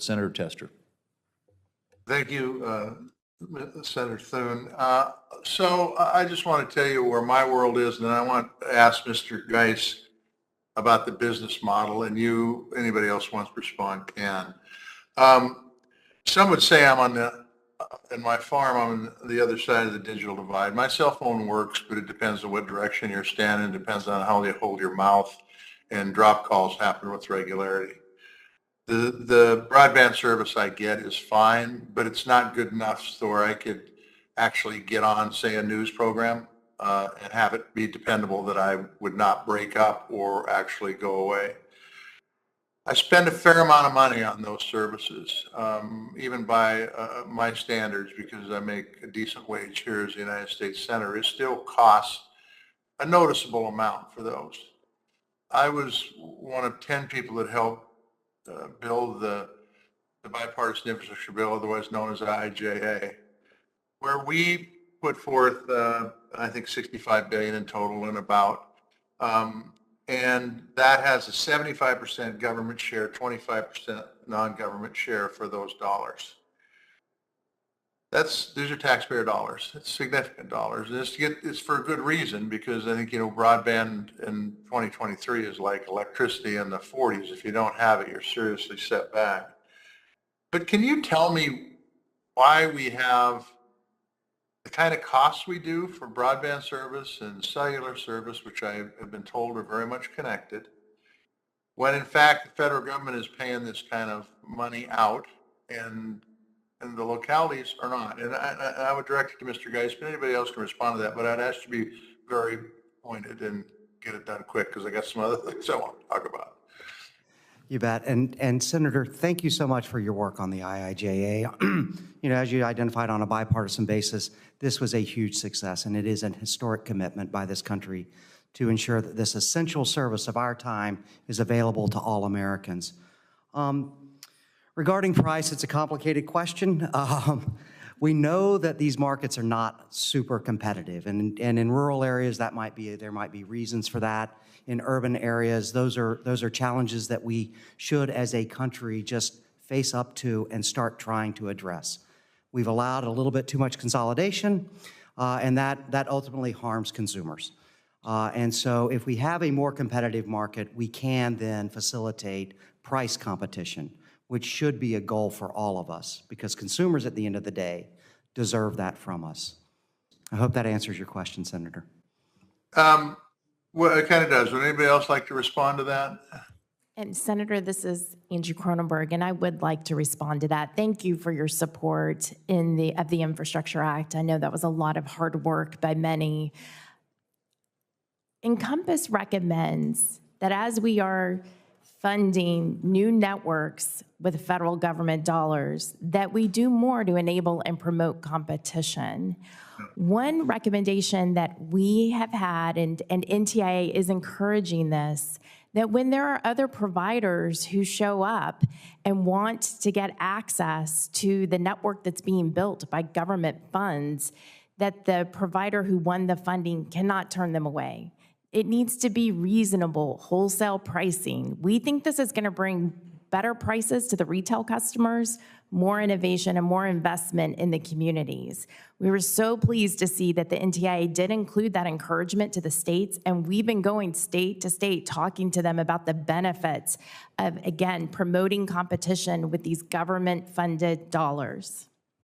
Senator Tester. Thank you, Senator Thune. So I just want to tell you where my world is, and I want to ask Mr. Geis about the business model, and anybody else wants to respond can. Some would say I'm in my farm, I'm on the other side of the digital divide. My cell phone works, but it depends on what direction you're standing, it depends on how you hold your mouth, and drop calls happen with regularity. The broadband service I get is fine, but it's not good enough so where I could actually get on, say, a news program and have it be dependable that I would not break up or actually go away. I spend a fair amount of money on those services, even by my standards, because I make a decent wage here as a United States Senator. It still costs a noticeable amount for those. I was one of 10 people that helped build the bipartisan infrastructure bill, otherwise known as IIJA, where we put forth, I think, $65 billion in total and about, and that has a 75% government share, 25% non-government share for those dollars. These are taxpayer dollars. It's significant dollars. It's for a good reason, because I think, broadband in 2023 is like electricity in the 40s. If you don't have it, you're seriously set back. But can you tell me why we have the kind of costs we do for broadband service and cellular service, which I have been told are very much connected, when in fact the federal government is paying this kind of money out and the localities are not? And I would direct it to Mr. Geis, but anybody else can respond to that. But I'd ask you to be very pointed and get it done quick, because I got some other things I want to talk about. You bet. And Senator, thank you so much for your work on the IIJA. As you identified, on a bipartisan basis, this was a huge success, and it is an historic commitment by this country to ensure that this essential service of our time is available to all Americans. Regarding price, it's a complicated question. We know that these markets are not super competitive, and in rural areas there might be reasons for that. In urban areas, those are challenges that we should, as a country, just face up to and start trying to address. We've allowed a little bit too much consolidation, and that ultimately harms consumers. And so if we have a more competitive market, we can then facilitate price competition, which should be a goal for all of us, because consumers at the end of the day deserve that from us. I hope that answers your question, Senator. Well, it kind of does. Would anybody else like to respond to that? And Senator, this is Angie Kronenberg, and I would like to respond to that. Thank you for your support of the Infrastructure Act. I know that was a lot of hard work by many. INCOMPAS recommends that as we are funding new networks with federal government dollars, that we do more to enable and promote competition. One recommendation that we have had, and NTIA is encouraging this, that when there are other providers who show up and want to get access to the network that's being built by government funds, that the provider who won the funding cannot turn them away. It needs to be reasonable wholesale pricing. We think this is going to bring better prices to the retail customers, more innovation, and more investment in the communities. We were so pleased to see that the NTIA did include that encouragement to the states, and we've been going state to state talking to them about the benefits of, again, promoting competition with these government-funded dollars.